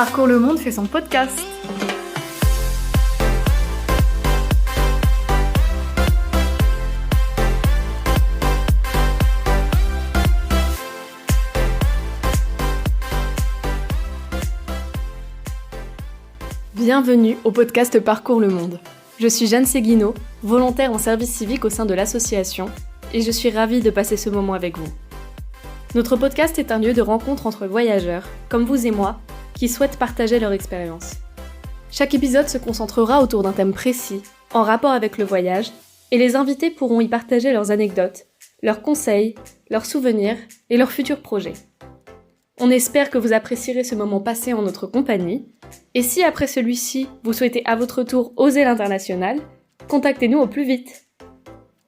Parcours le Monde fait son podcast. Bienvenue au podcast Parcours le Monde. Je suis Jeanne Seguino, volontaire en service civique au sein de l'association, et je suis ravie de passer ce moment avec vous. Notre podcast est un lieu de rencontre entre voyageurs, comme vous et moi, qui souhaitent partager leur expérience. Chaque épisode se concentrera autour d'un thème précis, en rapport avec le voyage, et les invités pourront y partager leurs anecdotes, leurs conseils, leurs souvenirs et leurs futurs projets. On espère que vous apprécierez ce moment passé en notre compagnie, et si après celui-ci, vous souhaitez à votre tour oser l'international, contactez-nous au plus vite.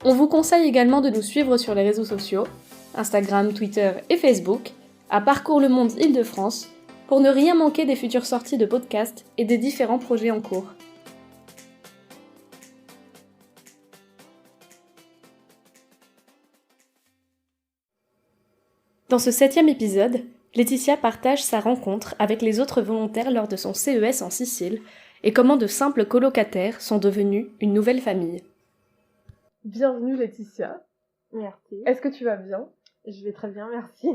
On vous conseille également de nous suivre sur les réseaux sociaux, Instagram, Twitter et Facebook, à Parcours le Monde Île-de-France, pour ne rien manquer des futures sorties de podcasts et des différents projets en cours. Dans ce 7e épisode, Laetitia partage sa rencontre avec les autres volontaires lors de son CES en Sicile et comment de simples colocataires sont devenus une nouvelle famille. Bienvenue Laetitia. Merci. Est-ce que tu vas bien ? Je vais très bien, merci.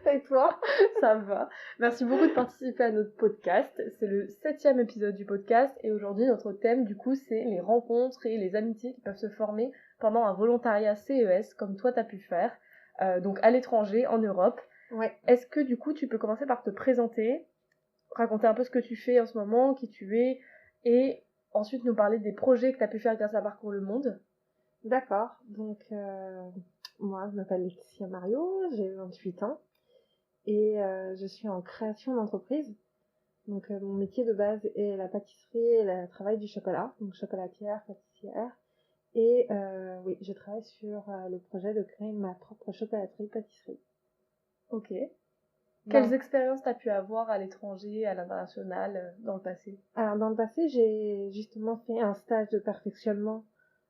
Et toi ? Ça va. Merci beaucoup de participer à notre podcast. C'est le 7e épisode du podcast et aujourd'hui notre thème du coup c'est les rencontres et les amitiés qui peuvent se former pendant un volontariat CES comme toi t'as pu faire, donc à l'étranger, en Europe. Ouais. Est-ce que du coup tu peux commencer par te présenter, raconter un peu ce que tu fais en ce moment, qui tu es, et ensuite nous parler des projets que t'as pu faire grâce à Parcours le Monde. D'accord. Donc, moi, je m'appelle Laetitia Mario, j'ai 28 ans et je suis en création d'entreprise. Donc, mon métier de base est la pâtisserie et le travail du chocolat, donc chocolatière, pâtissière. Et oui, je travaille sur le projet de créer ma propre chocolaterie-pâtisserie. Ok. Quelles expériences t'as pu avoir à l'étranger, à l'international, dans le passé ? Alors, dans le passé, j'ai justement fait un stage de perfectionnement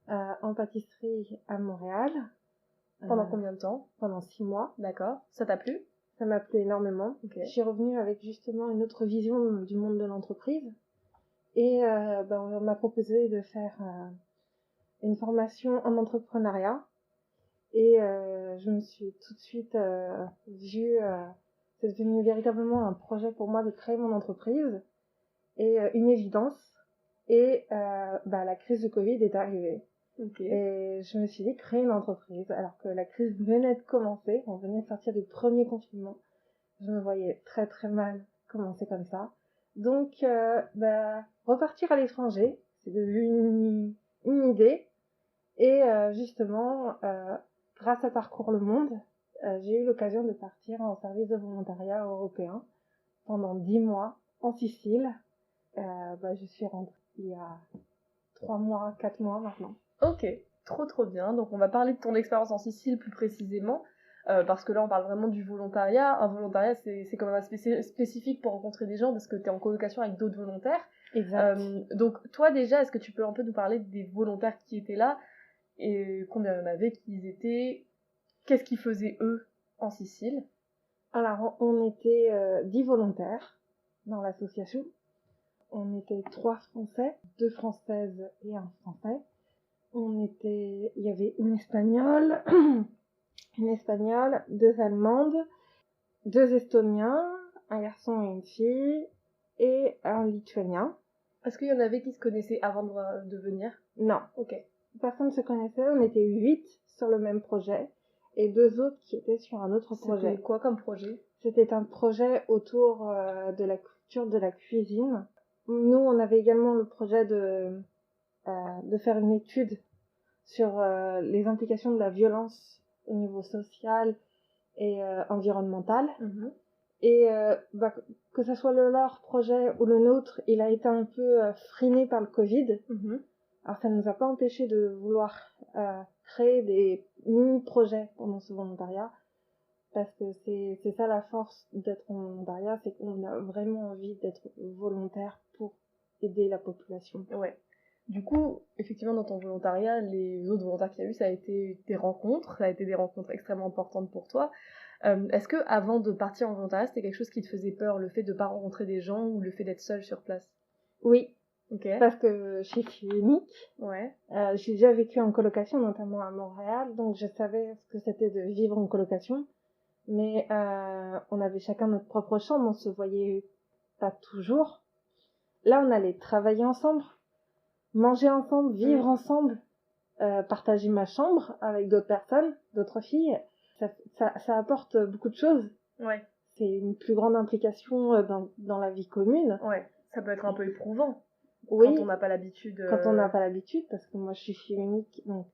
en pâtisserie à Montréal. Pendant combien de temps ? Pendant 6 mois. D'accord. Ça t'a plu ? Ça m'a plu énormément. Okay. Je suis revenue avec justement une autre vision du monde de l'entreprise. Et on m'a proposé de faire une formation en entrepreneuriat. Et je me suis tout de suite vue... c'est devenu véritablement un projet pour moi de créer mon entreprise. Et une évidence. Et la crise du Covid est arrivée. Okay. Et je me suis dit créer une entreprise alors que la crise venait de commencer, on venait de sortir du premier confinement. Je me voyais très très mal commencer comme ça. Donc repartir à l'étranger, c'est devenu une idée. Et justement, grâce à Parcours le Monde, j'ai eu l'occasion de partir en service de volontariat européen pendant 10 mois en Sicile. Je suis rentrée il y a 3 mois, 4 mois maintenant. Ok, trop bien. Donc on va parler de ton expérience en Sicile plus précisément, parce que là on parle vraiment du volontariat. Un volontariat c'est quand même spécifique pour rencontrer des gens parce que t'es en colocation avec d'autres volontaires. Exact. Donc toi déjà, est-ce que tu peux un peu nous parler des volontaires qui étaient là et combien il y en avait, qui ils étaient, qu'est-ce qu'ils faisaient eux en Sicile ? Alors on était 10 volontaires dans l'association. On était 3 Français, 2 Françaises et 1 Français. Il y avait une Espagnole, 2 Allemandes, 2 Estoniens, un garçon et une fille, et un Lituanien. Est-ce qu'il y en avait qui se connaissaient avant de venir ? Non. Ok. Personne ne se connaissait, on était 8 sur le même projet, et 2 autres qui étaient sur un autre projet. C'était quoi comme projet ? C'était un projet autour de la culture de la cuisine. Nous, on avait également le projet de faire une étude sur les implications de la violence au niveau social et environnemental. Mm-hmm. Et que ce soit leur projet ou le nôtre, il a été un peu freiné par le Covid. Mm-hmm. Alors ça ne nous a pas empêché de vouloir créer des mini-projets pendant ce volontariat, parce que c'est ça la force d'être en volontariat, c'est qu'on a vraiment envie d'être volontaire pour aider la population. Ouais. Du coup, effectivement, dans ton volontariat, les autres volontaires qu'il y a eu, ça a été des rencontres extrêmement importantes pour toi. Est-ce que avant de partir en volontariat, c'était quelque chose qui te faisait peur, le fait de pas rencontrer des gens ou le fait d'être seule sur place? Oui, Ok. parce que je suis unique. Ouais. J'ai déjà vécu en colocation, notamment à Montréal, donc je savais ce que c'était de vivre en colocation. Mais on avait chacun notre propre chambre, on se voyait pas toujours. Là, on allait travailler ensemble, manger ensemble, vivre ensemble, partager ma chambre avec d'autres personnes, d'autres filles. Ça apporte beaucoup de choses. Ouais. C'est une plus grande implication dans la vie commune. Ouais. Ça peut être un peu éprouvant. Oui. Quand on n'a pas l'habitude. Quand on n'a pas l'habitude, parce que moi je suis fille unique, donc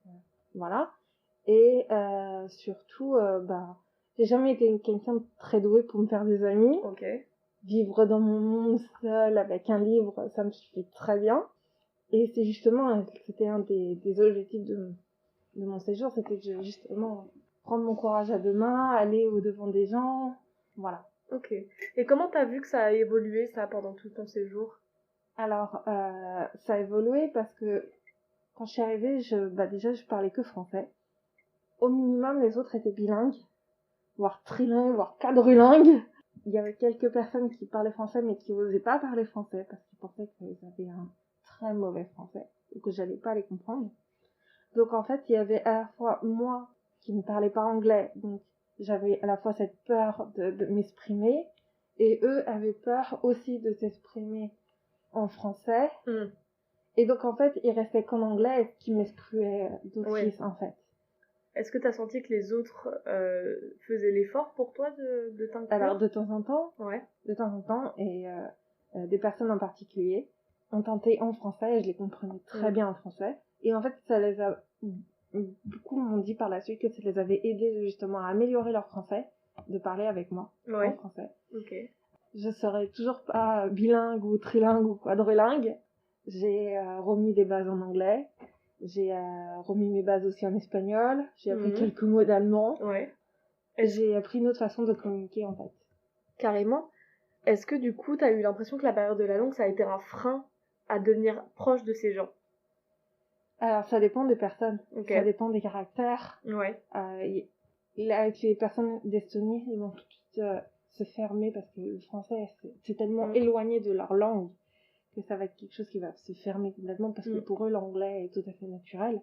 voilà. Et surtout, j'ai jamais été quelqu'un de très doué pour me faire des amis. Ok. Vivre dans mon monde seul avec un livre, ça me suffit très bien. Et c'est justement, c'était un des objectifs de mon séjour, c'était de justement prendre mon courage à deux mains, aller au devant des gens, voilà. Ok. Et comment t'as vu que ça a évolué ça pendant tout ton séjour? Alors, ça a évolué parce que quand je suis arrivée, déjà je parlais que français. Au minimum, les autres étaient bilingues, voire trilingues, voire quadrilingues. Il y avait quelques personnes qui parlaient français mais qui n'osaient pas parler français parce qu'ils pensaient qu'ils avaient un très mauvais français et que j'allais pas les comprendre. Donc en fait, il y avait à la fois moi qui ne parlais pas anglais, donc j'avais à la fois cette peur de m'exprimer, et eux avaient peur aussi de s'exprimer en français. Et donc en fait, il restait qu'en anglais qui m'excluait d'office en fait. Est-ce que t'as senti que les autres faisaient l'effort pour toi de t'inclure? Alors de temps en temps, ouais. De temps en temps, et des personnes en particulier ont tenté en français, et je les comprenais très bien en français. Et en fait, ça les a... Beaucoup m'ont dit par la suite que ça les avait aidés justement à améliorer leur français, de parler avec moi en français. Ok. Je serai toujours pas bilingue ou trilingue ou quadrilingue. J'ai remis des bases en anglais. J'ai remis mes bases aussi en espagnol. J'ai appris quelques mots d'allemand. Ouais. Et j'ai appris une autre façon de communiquer en fait. Carrément. Est-ce que du coup, t'as eu l'impression que la période de la langue, ça a été un frein à devenir proche de ces gens? Alors ça dépend des personnes. Okay. Ça dépend des caractères. Ouais. Avec les personnes d'Estonie, ils vont tout de suite se fermer parce que le français, c'est tellement éloigné de leur langue que ça va être quelque chose qui va se fermer complètement parce que pour eux, l'anglais est tout à fait naturel.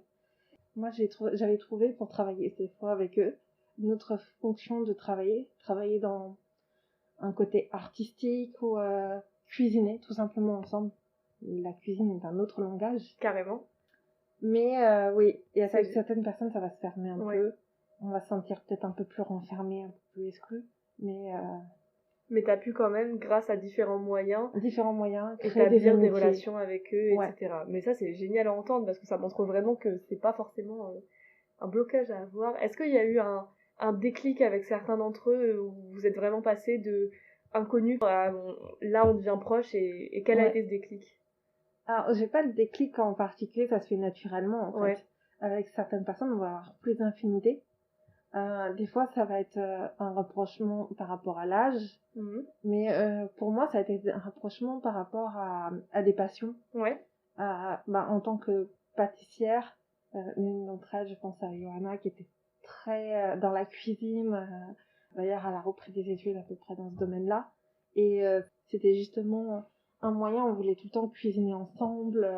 Moi, j'avais trouvé pour travailler cette fois avec eux notre fonction de travailler dans un côté artistique ou cuisiner tout simplement ensemble. La cuisine est un autre langage. Carrément. Mais oui, et avec certaines personnes, ça va se fermer un peu. On va se sentir peut-être un peu plus renfermé, un peu plus exclu. Mais t'as pu quand même, grâce à différents moyens, établir des relations avec eux, etc. Mais ça, c'est génial à entendre parce que ça montre vraiment que c'est pas forcément un blocage à avoir. Est-ce qu'il y a eu un déclic avec certains d'entre eux où vous êtes vraiment passé de inconnu à là on devient proche et quel a été ce déclic? Alors, j'ai pas de déclic en particulier, ça se fait naturellement en fait. Avec certaines personnes, on va avoir plus d'infinité. Des fois, ça va être un rapprochement par rapport à l'âge, mais pour moi, ça a été un rapprochement par rapport à des passions. En tant que pâtissière, une d'entre elles, je pense à Johanna, qui était très dans la cuisine. D'ailleurs, elle a repris des études à peu près dans ce domaine-là. Et c'était justement un moyen, on voulait tout le temps cuisiner ensemble.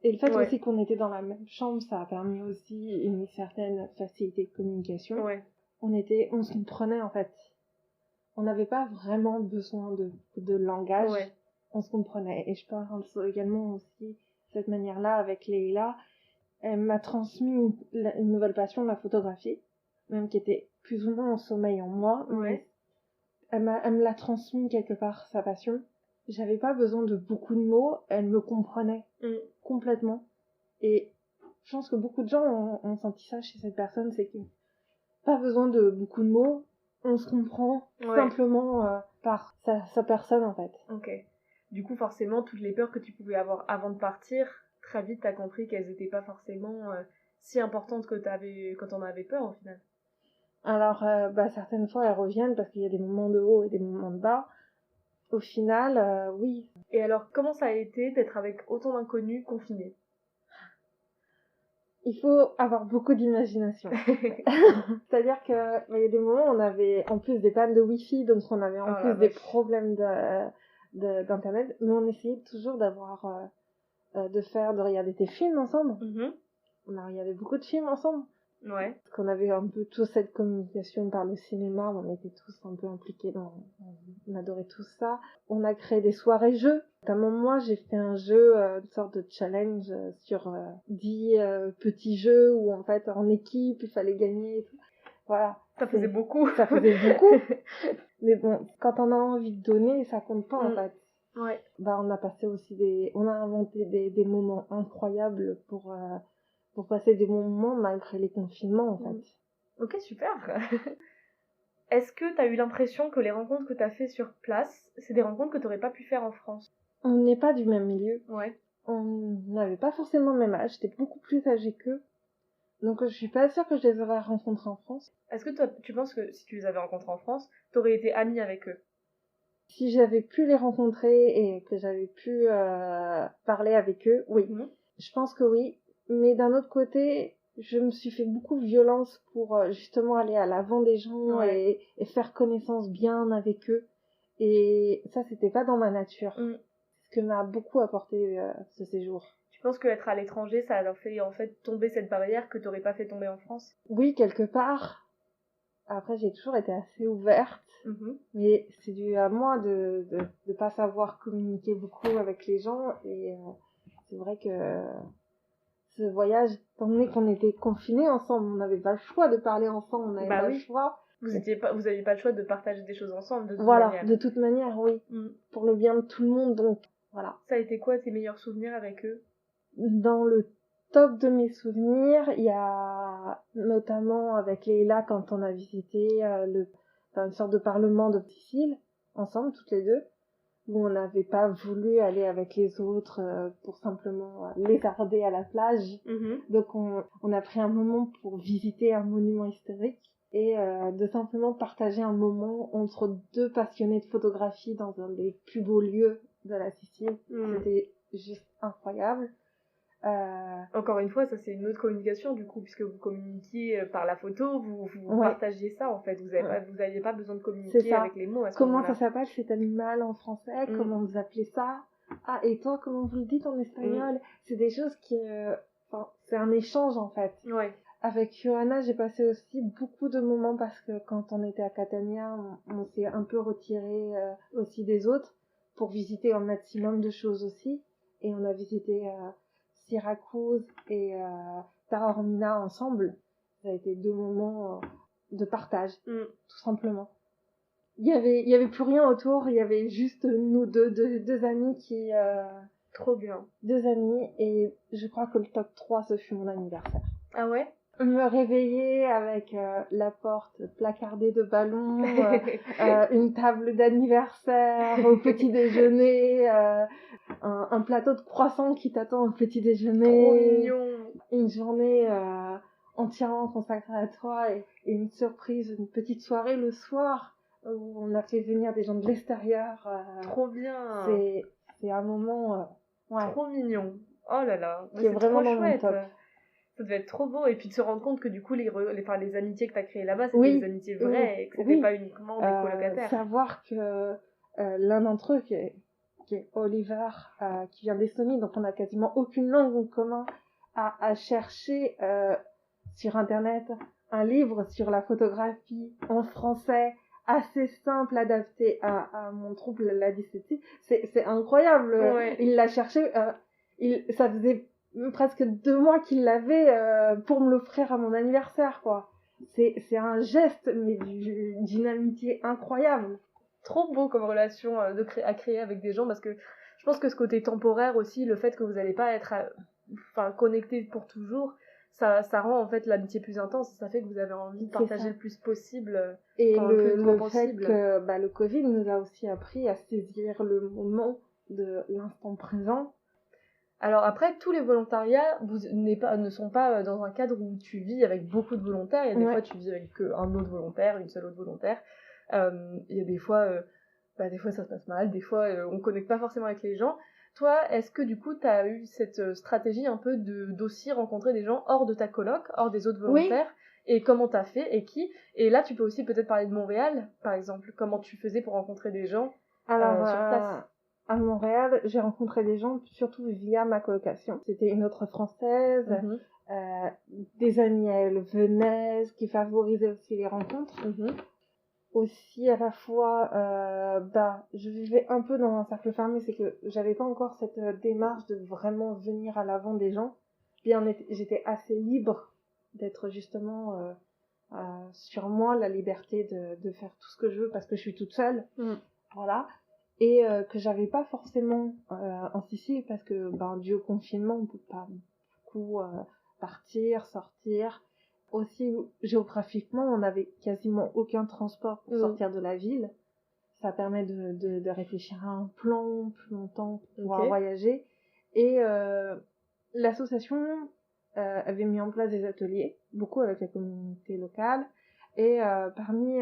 Et le fait aussi qu'on était dans la même chambre, ça a permis aussi une certaine facilité de communication. On se comprenait en fait. On n'avait pas vraiment besoin de langage. On se comprenait. Et je pense également aussi cette manière-là avec Leila. Elle m'a transmis une nouvelle passion, la photographie, même qui était plus ou moins en sommeil en moi. Mais elle me l'a transmis quelque part, sa passion. J'avais pas besoin de beaucoup de mots, elle me comprenait complètement. Et je pense que beaucoup de gens ont senti ça chez cette personne, c'est que pas besoin de beaucoup de mots, on se comprend simplement par sa personne en fait. Ok. Du coup, forcément, toutes les peurs que tu pouvais avoir avant de partir, très vite t'as compris qu'elles étaient pas forcément si importantes que quand on avait peur au final. Alors, certaines fois elles reviennent parce qu'il y a des moments de haut et des moments de bas. Au final, oui. Et alors, comment ça a été d'être avec autant d'inconnus confinés? il faut avoir beaucoup d'imagination. C'est-à-dire que il y a des moments où on avait en plus des pannes de Wi-Fi, donc on avait en plus des problèmes d'internet, mais on essayait toujours d'avoir de regarder des films ensemble. On a regardé beaucoup de films ensemble. Ouais. Parce qu'on avait un peu tous cette communication par le cinéma, on était tous un peu impliqués on adorait tout ça. On a créé des soirées jeux. Notamment moi, j'ai fait un jeu, une sorte de challenge sur 10 petits jeux où en fait, en équipe, il fallait gagner et tout. Voilà. Ça faisait beaucoup. Ça faisait beaucoup. Mais bon, quand on a envie de donner, ça compte pas en fait. Ouais. On a passé aussi on a inventé des moments incroyables pour passer des bons moments malgré les confinements en fait. Ok, super. Est-ce que t'as eu l'impression que les rencontres que t'as fait sur place, c'est des rencontres que t'aurais pas pu faire en France? On n'est pas du même milieu. Ouais. On n'avait pas forcément le même âge, j'étais beaucoup plus âgée qu'eux. Donc je suis pas sûre que je les aurais rencontrés en France. Est-ce que tu penses que si tu les avais rencontrés en France, t'aurais été amie avec eux? Si j'avais pu les rencontrer et que j'avais pu parler avec eux, oui. Je pense que oui. Mais d'un autre côté, je me suis fait beaucoup violence pour justement aller à l'avant des gens et faire connaissance bien avec eux. Et ça, c'était pas dans ma nature. Ce que m'a beaucoup apporté ce séjour. Tu penses qu'être à l'étranger, ça a fait en fait tomber cette barrière que t'aurais pas fait tomber en France? Oui, quelque part. Après, j'ai toujours été assez ouverte. Mais c'est dû à moi de pas savoir communiquer beaucoup avec les gens. Et c'est vrai que ce voyage, étant donné qu'on était confinés ensemble, on n'avait pas le choix de parler ensemble, on n'avait pas le choix. Vous aviez pas le choix de partager des choses ensemble de toute manière. Voilà, de toute manière, oui. Pour le bien de tout le monde, donc voilà. Ça a été quoi tes meilleurs souvenirs avec eux? Dans le top de mes souvenirs, il y a notamment avec Leïla quand on a visité une sorte de parlement de Sicile, ensemble, toutes les deux, où on n'avait pas voulu aller avec les autres pour simplement lézarder à la plage. Donc on a pris un moment pour visiter un monument historique et de simplement partager un moment entre deux passionnés de photographie dans un des plus beaux lieux de la Sicile. C'était juste incroyable. Encore une fois, ça c'est une autre communication du coup, puisque vous communiquiez par la photo, vous partagiez ça en fait, vous aviez pas besoin de communiquer avec les mots à ce Comment moment-là. Ça s'appelle cet animal en français? Comment vous appelez ça? Ah, et toi, comment vous le dites en espagnol? C'est des choses qui... c'est un échange en fait. Avec Johanna, j'ai passé aussi beaucoup de moments parce que quand on était à Catania, on s'est un peu retiré aussi des autres pour visiter un maximum de choses aussi. Et on a visité Syracuse et Taormina ensemble. Ça a été 2 moments de partage, tout simplement. Il y avait plus rien autour, il y avait juste nous deux amis qui... Trop bien. 2 amis, et je crois que le top 3, ce fut mon anniversaire. Ah ouais? Me réveiller avec la porte placardée de ballons, une table d'anniversaire au petit déjeuner, un plateau de croissants qui t'attend au petit déjeuner. Trop mignon. Une journée entièrement consacrée à toi et une surprise, une petite soirée le soir où on a fait venir des gens de l'extérieur. Trop bien. C'est un moment trop mignon. Oh là là, qui est vraiment trop dans chouette. mon top. Ça devait être trop beau, et puis de se rendre compte que du coup les amitiés que t'as créées là-bas, c'était des amitiés vraies, et que c'était pas uniquement des colocataires. Savoir que l'un d'entre eux, qui est Oliver, qui vient d'Estonie, donc on n'a quasiment aucune langue en commun, a cherché sur internet un livre sur la photographie en français, assez simple, adapté à mon trouble, la dyslexie. C'est incroyable. Il l'a cherché, ça faisait presque 2 mois qu'il l'avait pour me l'offrir à mon anniversaire, quoi. C'est un geste, mais d'une amitié incroyable. Trop beau comme relation à créer avec des gens, parce que je pense que ce côté temporaire aussi, le fait que vous n'allez pas être connectés pour toujours, ça rend en fait l'amitié plus intense, ça fait que vous avez envie de partager le plus possible. Et le fait que le Covid nous a aussi appris à saisir le moment de l'instant présent. Alors après, tous les volontariats ne sont pas dans un cadre où tu vis avec beaucoup de volontaires. Il y a des fois tu vis avec un autre volontaire, une seule autre volontaire. Il y a des fois ça se passe mal, des fois on connecte pas forcément avec les gens. Toi, est-ce que du coup, tu as eu cette stratégie un peu d'aussi rencontrer des gens hors de ta coloc, hors des autres volontaires? Et comment t'as fait et qui? Et là, tu peux aussi peut-être parler de Montréal, par exemple. Comment tu faisais pour rencontrer des gens sur place? À Montréal, j'ai rencontré des gens surtout via ma colocation. C'était une autre Française, des amis à elle venaient, ce qui favorisait aussi les rencontres. Aussi, à la fois, je vivais un peu dans un cercle fermé, c'est que j'avais pas encore cette démarche de vraiment venir à l'avant des gens. J'étais assez libre d'être justement sur moi, la liberté de faire tout ce que je veux parce que je suis toute seule. Voilà. Et que j'avais pas forcément en Sicile parce que dû au confinement on peut pas beaucoup partir, sortir. Aussi géographiquement on avait quasiment aucun transport pour sortir de la ville. Ça permet de réfléchir à un plan plus longtemps pour pouvoir voyager. Et l'association avait mis en place des ateliers, beaucoup avec la communauté locale. Et parmi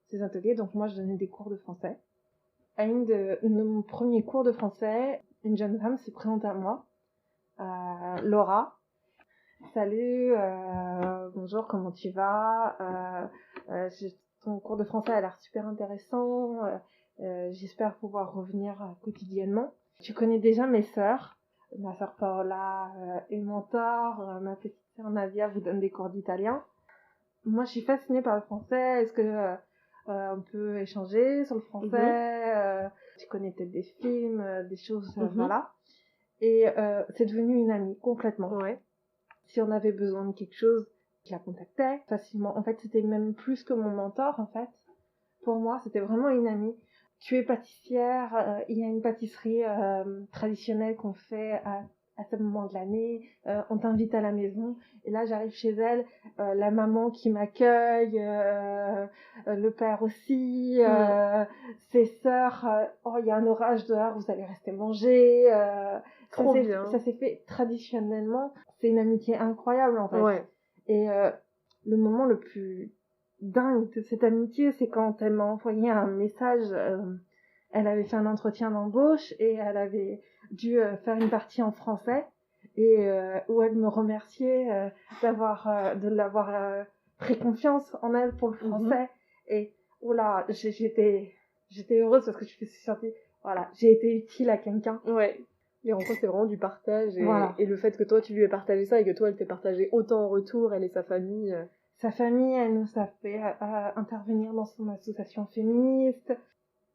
ces ateliers, donc moi je donnais des cours de français. À une de mon premier cours de français, une jeune femme s'est présentée à moi, Laura. Salut, bonjour, comment tu vas? Ton cours de français a l'air super intéressant. J'espère pouvoir revenir quotidiennement. Tu connais déjà mes sœurs, ma sœur Paola est mentor, ma petite sœur Nadia vous donne des cours d'italien. Moi, je suis fascinée par le français. Est-ce que on peut échanger sur le français? Tu connais peut-être des films, des choses, voilà. Et c'est devenu une amie complètement. Si on avait besoin de quelque chose, je la contactais facilement. En fait, c'était même plus que mon mentor, en fait. Pour moi, c'était vraiment une amie. Tu es pâtissière, il y a une pâtisserie traditionnelle qu'on fait à ce moment de l'année, on t'invite à la maison, et là j'arrive chez elle, la maman qui m'accueille, le père aussi, ses sœurs, oh il y a un orage dehors, vous allez rester manger, ça s'est fait traditionnellement, c'est une amitié incroyable en fait. Et le moment le plus dingue de cette amitié, c'est quand elle m'a envoyé un message, elle avait fait un entretien d'embauche et elle avait dû faire une partie en français et où elle me remerciait de l'avoir pris confiance en elle pour le français. Et oula, j'étais heureuse parce que je me suis sentie, voilà, j'ai été utile à quelqu'un. Les rencontres, c'est vraiment du partage et le fait que toi tu lui aies partagé ça et que toi elle t'ait partagé autant en retour, elle et sa famille. Sa famille, elle nous a fait intervenir dans son association féministe.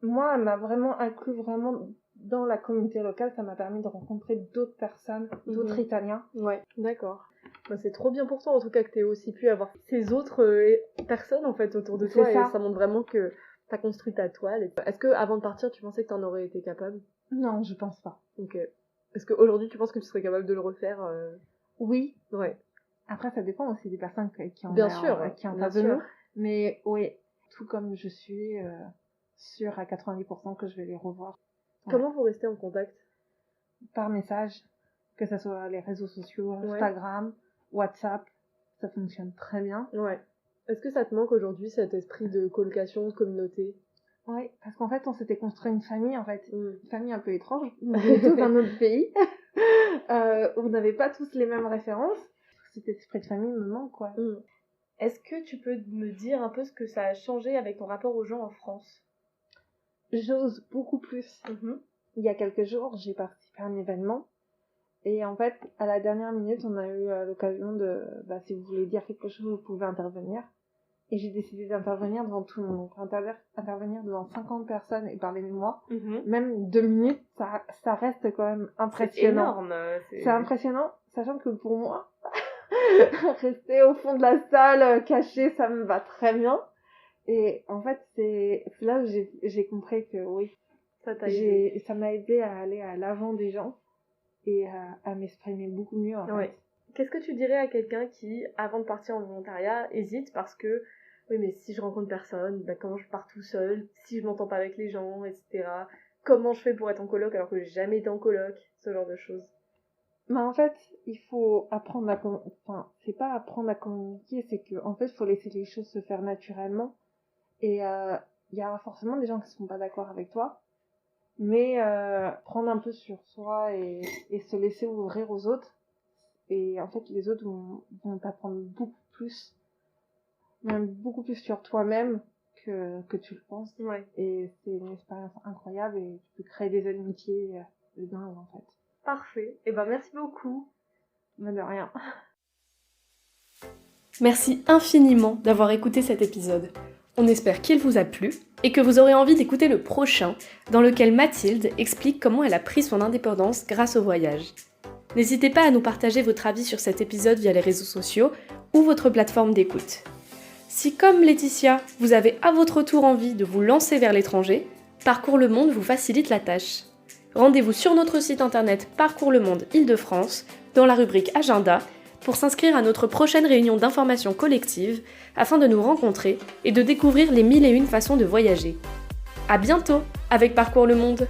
Moi, elle m'a vraiment inclus vraiment dans la communauté locale. Ça m'a permis de rencontrer d'autres personnes, d'autres Italiens. D'accord. C'est trop bien pour toi, en tout cas, que t'aies aussi pu avoir ces autres personnes, en fait, autour de toi. Et ça montre vraiment que t'as construit ta toile. Est-ce que, avant de partir, tu pensais que t'en aurais été capable? Non, je pense pas. Ok. Est-ce qu'aujourd'hui, tu penses que tu serais capable de le refaire? Oui. Après, ça dépend aussi des personnes qui ont intervenu. Mais oui, tout comme je suis sûre à 90% que je vais les revoir. Comment vous restez en contact? Par message, que ce soit les réseaux sociaux, Instagram, WhatsApp, ça fonctionne très bien. Est-ce que ça te manque aujourd'hui, cet esprit de colocation, de communauté? Oui, parce qu'en fait, on s'était construit une famille, une famille un peu étrange, tous dans notre pays. On n'avait pas tous les mêmes références. Cet esprit de famille me manque, quoi. Est-ce que tu peux me dire un peu ce que ça a changé avec ton rapport aux gens en France? J'ose beaucoup plus. Il y a quelques jours, j'ai participé à un événement. Et en fait, à la dernière minute, on a eu l'occasion de... si vous voulez dire quelque chose, vous pouvez intervenir. Et j'ai décidé d'intervenir devant tout le monde. Donc, intervenir devant 50 personnes et parler de moi. Même 2 minutes, ça reste quand même impressionnant. C'est énorme. C'est impressionnant, sachant que pour moi, rester au fond de la salle, caché, ça me va très bien. Et en fait, c'est là où j'ai compris que oui, ça m'a aidé à aller à l'avant des gens et à m'exprimer beaucoup mieux, en fait. Qu'est-ce que tu dirais à quelqu'un qui, avant de partir en volontariat, hésite parce que oui, mais si je rencontre personne, comment je pars tout seul, si je m'entends pas avec les gens, etc. Comment je fais pour être en coloc alors que j'ai jamais été en coloc, ce genre de choses. En fait, il faut apprendre c'est pas apprendre à communiquer, c'est que en fait, il faut laisser les choses se faire naturellement. Et il y a forcément des gens qui seront pas d'accord avec toi, mais prendre un peu sur soi et se laisser ouvrir aux autres. Et en fait, les autres vont t'apprendre beaucoup plus, même beaucoup plus sur toi-même que tu le penses. Ouais. Et c'est une expérience incroyable et tu peux créer des amitiés de dingue, en fait. Parfait. Et ben merci beaucoup. Mais de rien. Merci infiniment d'avoir écouté cet épisode. On espère qu'il vous a plu et que vous aurez envie d'écouter le prochain, dans lequel Mathilde explique comment elle a pris son indépendance grâce au voyage. N'hésitez pas à nous partager votre avis sur cet épisode via les réseaux sociaux ou votre plateforme d'écoute. Si, comme Laetitia, vous avez à votre tour envie de vous lancer vers l'étranger, Parcours le Monde vous facilite la tâche. Rendez-vous sur notre site internet Parcours le Monde Île-de-France, dans la rubrique Agenda, pour s'inscrire à notre prochaine réunion d'information collective afin de nous rencontrer et de découvrir les 1001 façons de voyager. À bientôt avec Parcours le Monde!